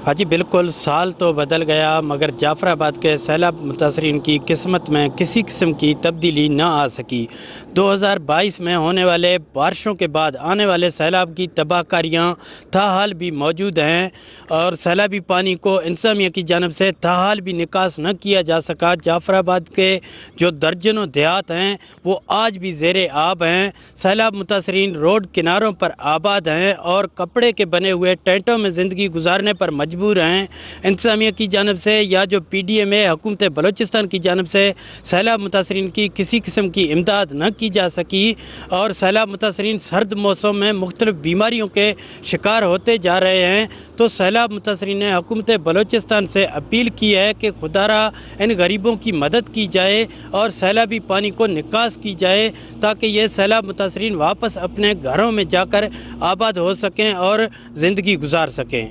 ہاں جی بالکل، سال تو بدل گیا مگر جعفر آباد کے سیلاب متاثرین کی قسمت میں کسی قسم کی تبدیلی نہ آ سکی۔ 2022 میں ہونے والے بارشوں کے بعد آنے والے سیلاب کی تباہ کاریاں تاحال بھی موجود ہیں اور سیلابی پانی کو انتظامیہ کی جانب سے تاحال بھی نکاس نہ کیا جا سکا۔ جعفر آباد کے جو درجنوں دیہات ہیں وہ آج بھی زیر آب ہیں۔ سیلاب متاثرین روڈ کناروں پر آباد ہیں اور کپڑے کے بنے ہوئے ٹینٹوں میں زندگی گزارنے پر مجبور ہیں۔ انتظامیہ کی جانب سے یا جو پی ڈی ایم ہے حکومت بلوچستان کی جانب سے سیلاب متاثرین کی کسی قسم کی امداد نہ کی جا سکی اور سیلاب متاثرین سرد موسم میں مختلف بیماریوں کے شکار ہوتے جا رہے ہیں۔ تو سیلاب متاثرین نے حکومت بلوچستان سے اپیل کی ہے کہ خدا را ان غریبوں کی مدد کی جائے اور سیلابی پانی کو نکاس کی جائے تاکہ یہ سیلاب متاثرین واپس اپنے گھروں میں جا کر آباد ہو سکیں اور زندگی گزار سکیں۔